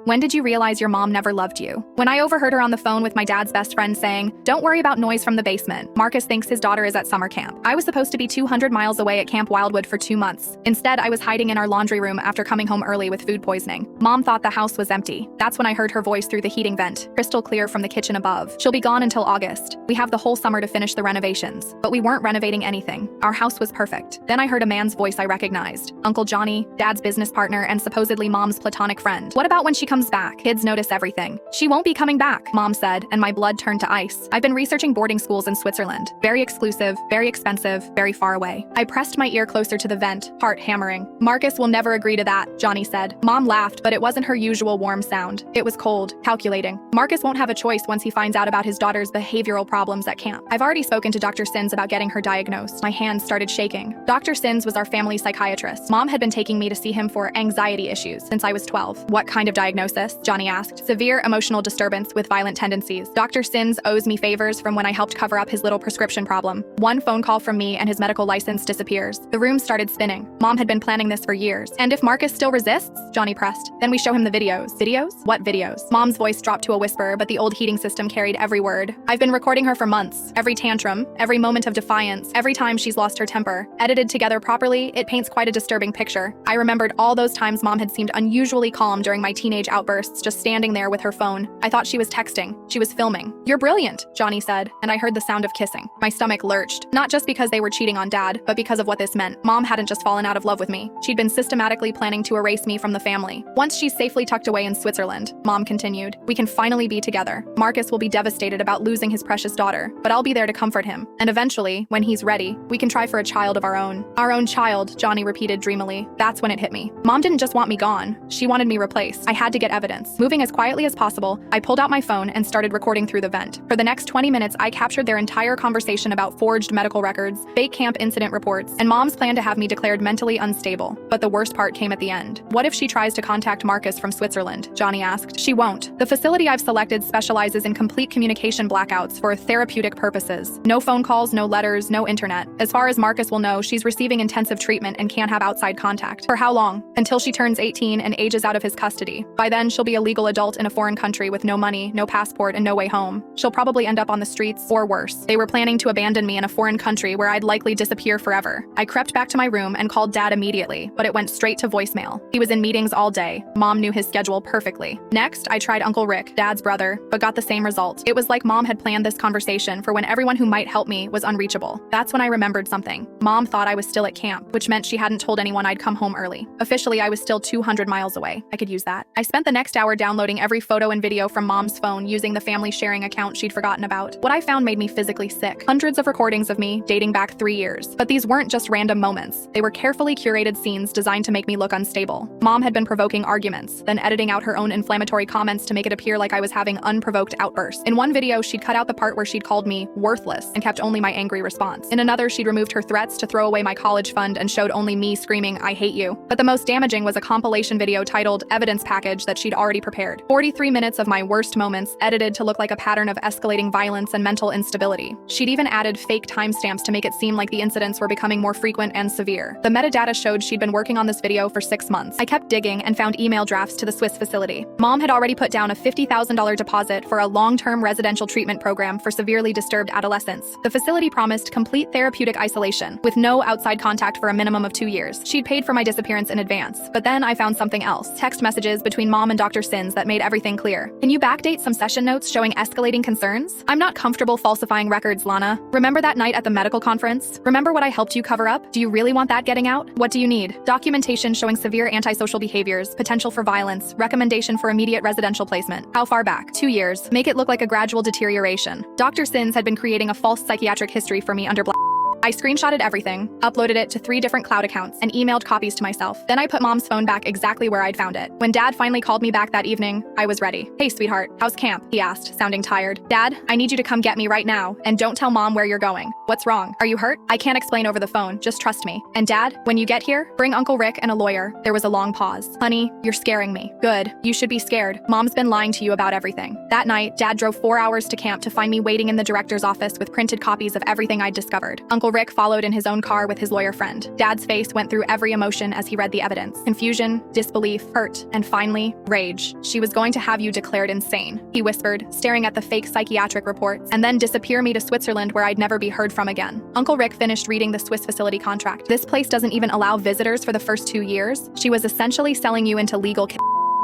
When did you realize your mom never loved you? When I overheard her on the phone with my dad's best friend saying, "Don't worry about noise from the basement. Marcus thinks his daughter is at summer camp." I was supposed to be 200 miles away at Camp Wildwood for 2 months. Instead, I was hiding in our laundry room after coming home early with food poisoning. Mom thought the house was empty. That's when I heard her voice through the heating vent, crystal clear from the kitchen above. "She'll be gone until August. We have the whole summer to finish the renovations." But we weren't renovating anything. Our house was perfect. Then I heard a man's voice I recognized. Uncle Johnny, Dad's business partner, and supposedly Mom's platonic friend. "What about when she comes back? Kids notice everything." "She won't be coming back," Mom said, and my blood turned to ice. "I've been researching boarding schools in Switzerland. Very exclusive, very expensive, very far away." I pressed my ear closer to the vent, heart hammering. "Marcus will never agree to that," Johnny said. Mom laughed, but it wasn't her usual warm sound. It was cold, calculating. "Marcus won't have a choice once he finds out about his daughter's behavioral problems at camp. I've already spoken to Dr. Sins about getting her diagnosed." My hands started shaking. Dr. Sins was our family psychiatrist. Mom had been taking me to see him for anxiety issues since I was 12. "What kind of diagnosis?" Johnny asked. "Severe emotional disturbance with violent tendencies. Dr. Sins owes me favors from when I helped cover up his little prescription problem. One phone call from me and his medical license disappears." The room started spinning. Mom had been planning this for years. "And if Marcus still resists?" Johnny pressed. "Then we show him the videos." "Videos? What videos?" Mom's voice dropped to a whisper, but the old heating system carried every word. "I've been recording her for months. Every tantrum, every moment of defiance, every time she's lost her temper. Edited together properly, it paints quite a disturbing picture." I remembered all those times Mom had seemed unusually calm during my teenage outbursts, just standing there with her phone. I thought she was texting. She was filming. "You're brilliant," Johnny said, and I heard the sound of kissing. My stomach lurched, not just because they were cheating on Dad, but because of what this meant. Mom hadn't just fallen out of love with me. She'd been systematically planning to erase me from the family. "Once she's safely tucked away in Switzerland," Mom continued, "we can finally be together. Marcus will be devastated about losing his precious daughter, but I'll be there to comfort him. And eventually, when he's ready, we can try for a child of our own." "Our own child," Johnny repeated dreamily. That's when it hit me. Mom didn't just want me gone. She wanted me replaced. I had to get evidence. Moving as quietly as possible, I pulled out my phone and started recording through the vent. For the next 20 minutes, I captured their entire conversation about forged medical records, fake camp incident reports, and Mom's plan to have me declared mentally unstable. But the worst part came at the end. "What if she tries to contact Marcus from Switzerland?" Johnny asked. "She won't. The facility I've selected specializes in complete communication blackouts for therapeutic purposes. No phone calls, no letters, no internet. As far as Marcus will know, she's receiving intensive treatment and can't have outside contact. For how long? Until she turns 18 and ages out of his custody. By then, she'll be a legal adult in a foreign country with no money, no passport, and no way home. She'll probably end up on the streets, or worse. They were planning to abandon me in a foreign country where I'd likely disappear forever." I crept back to my room and called Dad immediately, but it went straight to voicemail. He was in meetings all day. Mom knew his schedule perfectly. Next, I tried Uncle Rick, Dad's brother, but got the same result. It was like Mom had planned this conversation for when everyone who might help me was unreachable. That's when I remembered something. Mom thought I was still at camp, which meant she hadn't told anyone I'd come home early. Officially, I was still 200 miles away. I could use that. I spent the next hour downloading every photo and video from Mom's phone using the family sharing account she'd forgotten about. What I found made me physically sick. Hundreds of recordings of me dating back 3 years. But these weren't just random moments. They were carefully curated scenes designed to make me look unstable. Mom had been provoking arguments, then editing out her own inflammatory comments to make it appear like I was having unprovoked outbursts. In one video, she'd cut out the part where she'd called me worthless and kept only my angry response. In another, she'd removed her threats to throw away my college fund and showed only me screaming, "I hate you." But the most damaging was a compilation video titled Evidence Package that she'd already prepared. 43 minutes of my worst moments, edited to look like a pattern of escalating violence and mental instability. She'd even added fake timestamps to make it seem like the incidents were becoming more frequent and severe. The metadata showed she'd been working on this video for 6 months. I kept digging and found email drafts to the Swiss facility. Mom had already put down a $50,000 deposit for a long-term residential treatment program for severely disturbed adolescents. The facility promised complete therapeutic isolation, with no outside contact for a minimum of 2 years. She'd paid for my disappearance in advance. But then I found something else. Text messages between Mom and Dr. Sins that made everything clear. "Can you backdate some session notes showing escalating concerns? I'm not comfortable falsifying records, Lana. Remember that night at the medical conference? Remember what I helped you cover up? Do you really want that getting out? What do you need? Documentation showing severe antisocial behaviors, potential for violence, recommendation for immediate residential placement. How far back? 2 years. Make it look like a gradual deterioration." Dr. Sins had been creating a false psychiatric history for me under I screenshotted everything, uploaded it to 3 different cloud accounts, and emailed copies to myself. Then I put Mom's phone back exactly where I'd found it. When Dad finally called me back that evening, I was ready. "Hey, sweetheart, how's camp?" he asked, sounding tired. "Dad, I need you to come get me right now, and don't tell Mom where you're going." "What's wrong? Are you hurt?" "I can't explain over the phone, just trust me. And Dad, when you get here, bring Uncle Rick and a lawyer." There was a long pause. "Honey, you're scaring me." "Good, you should be scared. Mom's been lying to you about everything." That night, Dad drove 4 hours to camp to find me waiting in the director's office with printed copies of everything I'd discovered. Uncle Uncle Rick followed in his own car with his lawyer friend. Dad's face went through every emotion as he read the evidence. Confusion, disbelief, hurt, and finally, rage. She was going to have you declared insane, he whispered, staring at the fake psychiatric reports, and then disappear me to Switzerland where I'd never be heard from again. Uncle Rick finished reading the Swiss facility contract. This place doesn't even allow visitors for the first 2 years. She was essentially selling you into legal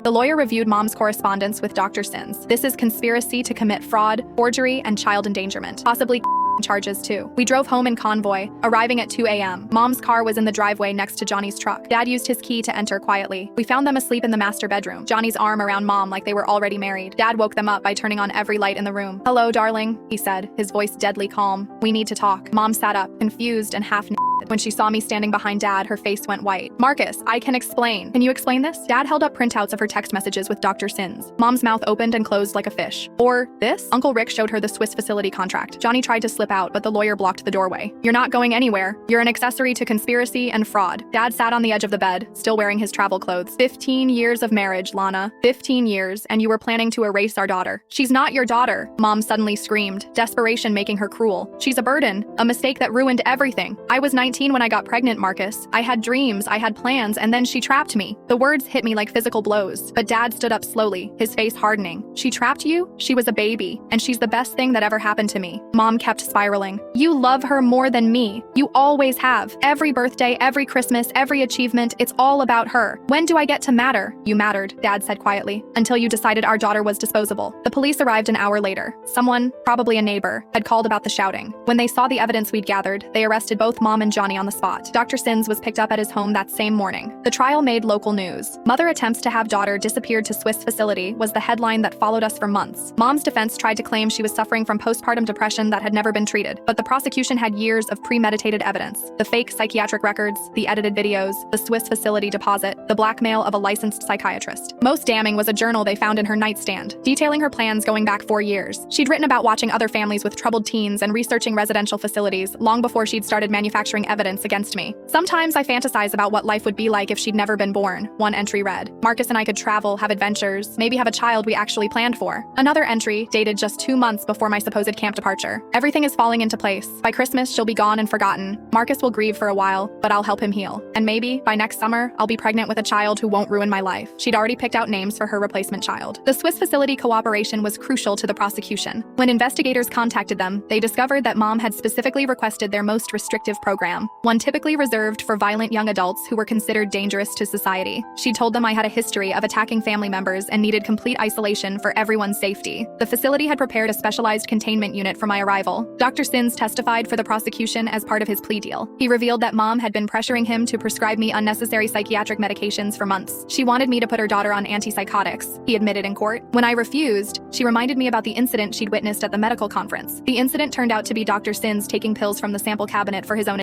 The lawyer reviewed Mom's correspondence with Dr. Sins. This is conspiracy to commit fraud, forgery, and child endangerment. Possibly charges too. We drove home in convoy, arriving at 2 a.m. Mom's car was in the driveway next to Johnny's truck. Dad used his key to enter quietly. We found them asleep in the master bedroom, Johnny's arm around Mom like they were already married. Dad woke them up by turning on every light in the room. "Hello, darling," he said, his voice deadly calm. "We need to talk." Mom sat up, confused and half When she saw me standing behind Dad, her face went white. "Marcus, I can explain." "Can you explain this?" Dad held up printouts of her text messages with Dr. Sins. Mom's mouth opened and closed like a fish. "Or this?" Uncle Rick showed her the Swiss facility contract. Johnny tried to slip out, but the lawyer blocked the doorway. "You're not going anywhere. You're an accessory to conspiracy and fraud." Dad sat on the edge of the bed, still wearing his travel clothes. 15 years of marriage, Lana. 15 years, and you were planning to erase our daughter. "She's not your daughter," Mom suddenly screamed, desperation making her cruel. "She's a burden, a mistake that ruined everything. I was 19 when I got pregnant, Marcus. I had dreams, I had plans, and then she trapped me." The words hit me like physical blows, but Dad stood up slowly, his face hardening. "She trapped you? She was a baby, and she's the best thing that ever happened to me." Mom kept spiraling. "You love her more than me. You always have. Every birthday, every Christmas, every achievement, it's all about her. When do I get to matter?" "You mattered," Dad said quietly, "until you decided our daughter was disposable." The police arrived an hour later. Someone, probably a neighbor, had called about the shouting. When they saw the evidence we'd gathered, they arrested both Mom and Johnny on the spot. Dr. Sins was picked up at his home that same morning. The trial made local news. "Mother attempts to have daughter disappeared to Swiss facility" was the headline that followed us for months. Mom's defense tried to claim she was suffering from postpartum depression that had never been treated, but the prosecution had years of premeditated evidence. The fake psychiatric records, the edited videos, the Swiss facility deposit, the blackmail of a licensed psychiatrist. Most damning was a journal they found in her nightstand, detailing her plans going back 4 years. She'd written about watching other families with troubled teens and researching residential facilities long before she'd started manufacturing evidence against me. "Sometimes I fantasize about what life would be like if she'd never been born," one entry read. "Marcus and I could travel, have adventures, maybe have a child we actually planned for." Another entry, dated just 2 months before my supposed camp departure. "Everything is falling into place. By Christmas, she'll be gone and forgotten. Marcus will grieve for a while, but I'll help him heal. And maybe, by next summer, I'll be pregnant with a child who won't ruin my life." She'd already picked out names for her replacement child. The Swiss facility cooperation was crucial to the prosecution. When investigators contacted them, they discovered that Mom had specifically requested their most restrictive program, one typically reserved for violent young adults who were considered dangerous to society. She told them I had a history of attacking family members and needed complete isolation for everyone's safety. The facility had prepared a specialized containment unit for my arrival. Dr. Sins testified for the prosecution as part of his plea deal. He revealed that Mom had been pressuring him to prescribe me unnecessary psychiatric medications for months. She wanted me to put her daughter on antipsychotics, he admitted in court. When I refused, she reminded me about the incident she'd witnessed at the medical conference. The incident turned out to be Dr. Sins taking pills from the sample cabinet for his own.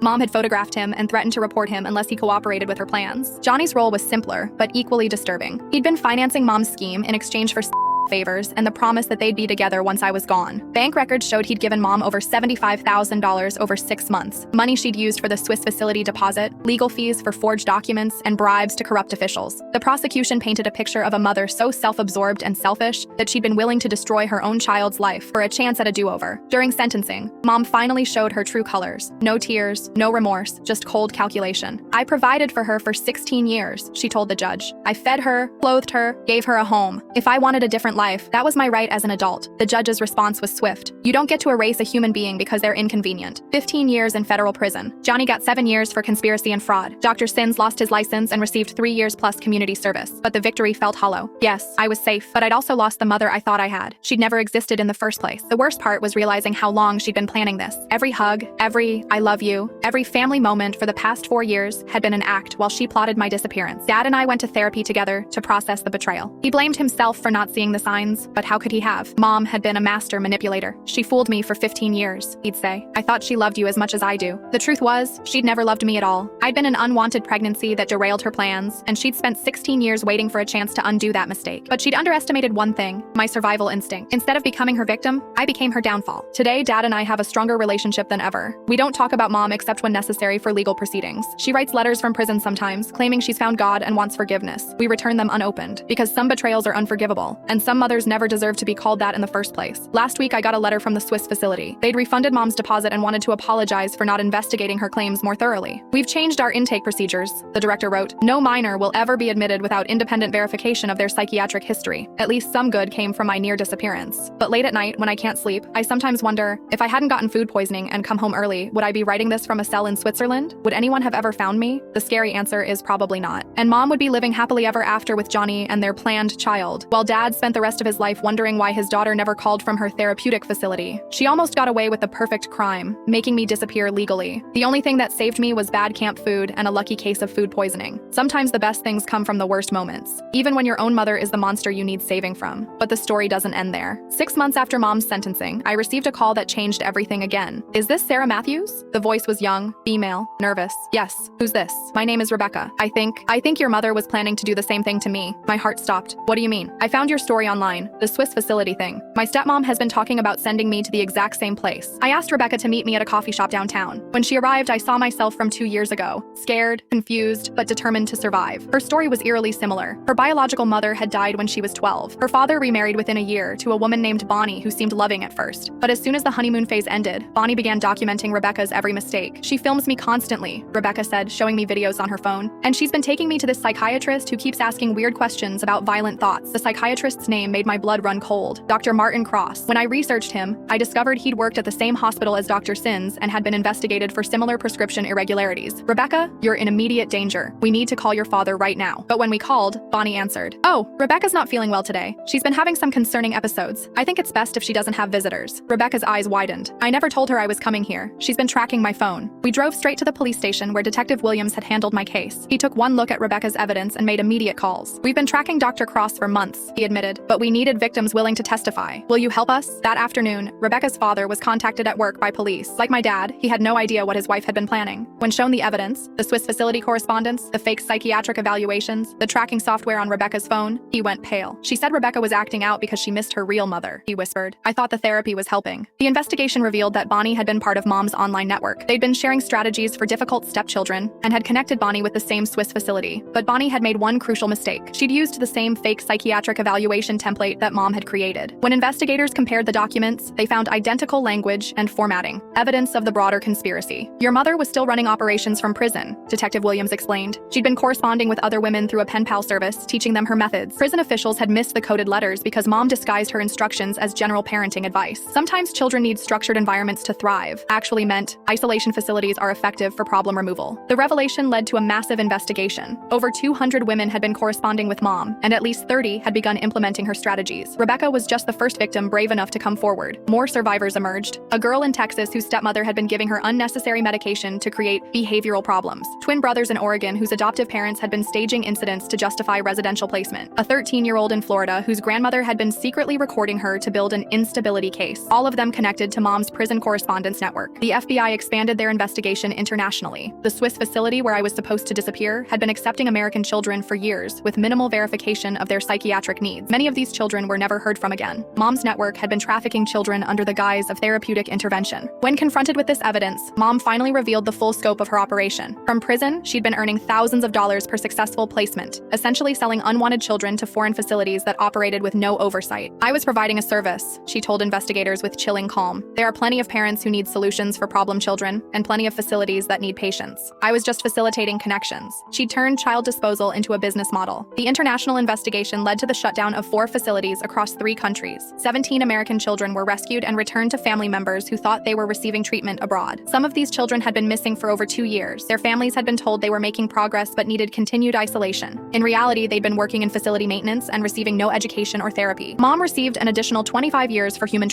Mom had photographed him and threatened to report him unless he cooperated with her plans. Johnny's role was simpler, but equally disturbing. He'd been financing Mom's scheme in exchange for favors and the promise that they'd be together once I was gone. Bank records showed he'd given Mom over $75,000 over 6 months, money she'd used for the Swiss facility deposit, legal fees for forged documents, and bribes to corrupt officials. The prosecution painted a picture of a mother so self-absorbed and selfish that she'd been willing to destroy her own child's life for a chance at a do-over. During sentencing, Mom finally showed her true colors. No tears, no remorse, just cold calculation. "I provided for her for 16 years, she told the judge. "I fed her, clothed her, gave her a home. If I wanted a different life, that was my right as an adult." The judge's response was swift. "You don't get to erase a human being because they're inconvenient." 15 years in federal prison. Johnny got 7 years for conspiracy and fraud. Dr. Sins lost his license and received 3 years plus community service, but the victory felt hollow. Yes, I was safe, but I'd also lost the mother I thought I had. She'd never existed in the first place. The worst part was realizing how long she'd been planning this. Every hug, every "I love you," every family moment for the past 4 years had been an act while she plotted my disappearance. Dad and I went to therapy together to process the betrayal. He blamed himself for not seeing the signs, but how could he have? Mom had been a master manipulator. "She fooled me for 15 years, he'd say. "I thought she loved you as much as I do." The truth was, she'd never loved me at all. I'd been an unwanted pregnancy that derailed her plans, and she'd spent 16 years waiting for a chance to undo that mistake. But she'd underestimated one thing, my survival instinct. Instead of becoming her victim, I became her downfall. Today, Dad and I have a stronger relationship than ever. We don't talk about Mom except when necessary for legal proceedings. She writes letters from prison sometimes, claiming she's found God and wants forgiveness. We return them unopened, because some betrayals are unforgivable, and some Some mothers never deserve to be called that in the first place. Last week, I got a letter from the Swiss facility. They'd refunded mom's deposit and wanted to apologize for not investigating her claims more thoroughly. We've changed our intake procedures, the director wrote. No minor will ever be admitted without independent verification of their psychiatric history. At least some good came from my near disappearance. But late at night, when I can't sleep, I sometimes wonder, if I hadn't gotten food poisoning and come home early, would I be writing this from a cell in Switzerland? Would anyone have ever found me? The scary answer is probably not. And mom would be living happily ever after with Johnny and their planned child, while dad spent the rest of his life wondering why his daughter never called from her therapeutic facility. She almost got away with the perfect crime, making me disappear legally. The only thing that saved me was bad camp food and a lucky case of food poisoning. Sometimes the best things come from the worst moments, even when your own mother is the monster you need saving from. But the story doesn't end there. 6 months after mom's sentencing, I received a call that changed everything again. Is this Sarah Matthews? The voice was young, female, nervous. Yes. Who's this? My name is Rebecca. I think your mother was planning to do the same thing to me. My heart stopped. What do you mean? I found your story online, the Swiss facility thing. My stepmom has been talking about sending me to the exact same place. I asked Rebecca to meet me at a coffee shop downtown. When she arrived, I saw myself from 2 years ago, scared, confused, but determined to survive. Her story was eerily similar. Her biological mother had died when she was 12. Her father remarried within a year to a woman named Bonnie who seemed loving at first. But as soon as the honeymoon phase ended, Bonnie began documenting Rebecca's every mistake. She films me constantly, Rebecca said, showing me videos on her phone. And she's been taking me to this psychiatrist who keeps asking weird questions about violent thoughts. The psychiatrist's name made my blood run cold. Dr. Martin Cross. When I researched him, I discovered he'd worked at the same hospital as Dr. Sins and had been investigated for similar prescription irregularities. Rebecca, you're in immediate danger. We need to call your father right now. But when we called, Bonnie answered. Oh, Rebecca's not feeling well today. She's been having some concerning episodes. I think it's best if she doesn't have visitors. Rebecca's eyes widened. I never told her I was coming here. She's been tracking my phone. We drove straight to the police station where Detective Williams had handled my case. He took one look at Rebecca's evidence and made immediate calls. We've been tracking Dr. Cross for months, he admitted, but we needed victims willing to testify. Will you help us? That afternoon, Rebecca's father was contacted at work by police. Like my dad, he had no idea what his wife had been planning. When shown the evidence, the Swiss facility correspondence, the fake psychiatric evaluations, the tracking software on Rebecca's phone, he went pale. She said Rebecca was acting out because she missed her real mother, he whispered. I thought the therapy was helping. The investigation revealed that Bonnie had been part of mom's online network. They'd been sharing strategies for difficult stepchildren and had connected Bonnie with the same Swiss facility. But Bonnie had made one crucial mistake. She'd used the same fake psychiatric evaluation template that mom had created. When investigators compared the documents, they found identical language and formatting, evidence of the broader conspiracy. Your mother was still running operations from prison, Detective Williams explained. She'd been corresponding with other women through a pen pal service, teaching them her methods. Prison officials had missed the coded letters because mom disguised her instructions as general parenting advice. Sometimes children need structured environments to thrive, actually meant isolation facilities are effective for problem removal. The revelation led to a massive investigation. Over 200 women had been corresponding with mom, and at least 30 had begun implementing her strategies. Rebecca was just the first victim brave enough to come forward. More survivors emerged. A girl in Texas whose stepmother had been giving her unnecessary medication to create behavioral problems. Twin brothers in Oregon whose adoptive parents had been staging incidents to justify residential placement. A 13-year-old in Florida whose grandmother had been secretly recording her to build an instability case. All of them connected to mom's prison correspondence network. The FBI expanded their investigation internationally. The Swiss facility where I was supposed to disappear had been accepting American children for years with minimal verification of their psychiatric needs. Many of these children were never heard from again. Mom's network had been trafficking children under the guise of therapeutic intervention. When confronted with this evidence, mom finally revealed the full scope of her operation. From prison, she'd been earning thousands of dollars per successful placement, essentially selling unwanted children to foreign facilities that operated with no oversight. I was providing a service, she told investigators with chilling calm. There are plenty of parents who need solutions for problem children, and plenty of facilities that need patience. I was just facilitating connections. She turned child disposal into a business model. The international investigation led to the shutdown of 4 facilities across 3 countries. 17 American children were rescued and returned to family members who thought they were receiving treatment abroad. Some of these children had been missing for over 2 years. Their families had been told they were making progress but needed continued isolation. In reality, they'd been working in facility maintenance and receiving no education or therapy. Mom received an additional 25 years for human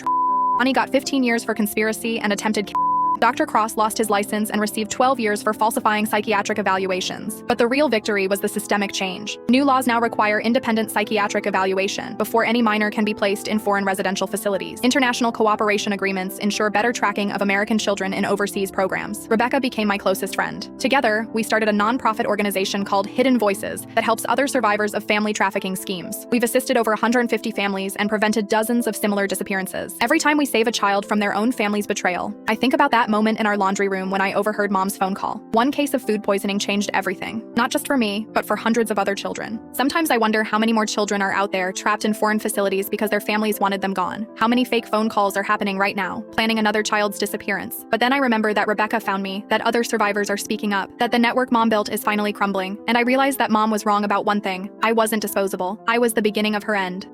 Bonnie got 15 years for conspiracy and attempted Dr. Cross lost his license and received 12 years for falsifying psychiatric evaluations. But the real victory was the systemic change. New laws now require independent psychiatric evaluation before any minor can be placed in foreign residential facilities. International cooperation agreements ensure better tracking of American children in overseas programs. Rebecca became my closest friend. Together, we started a nonprofit organization called Hidden Voices that helps other survivors of family trafficking schemes. We've assisted over 150 families and prevented dozens of similar disappearances. Every time we save a child from their own family's betrayal, I think about that moment in our laundry room when I overheard Mom's phone call. One case of food poisoning changed everything, not just for me, but for hundreds of other children. Sometimes I wonder how many more children are out there trapped in foreign facilities because their families wanted them gone. How many fake phone calls are happening right now, planning another child's disappearance. But then I remember that Rebecca found me, that other survivors are speaking up, that the network Mom built is finally crumbling, and I realized that Mom was wrong about one thing. I wasn't disposable. I was the beginning of her end.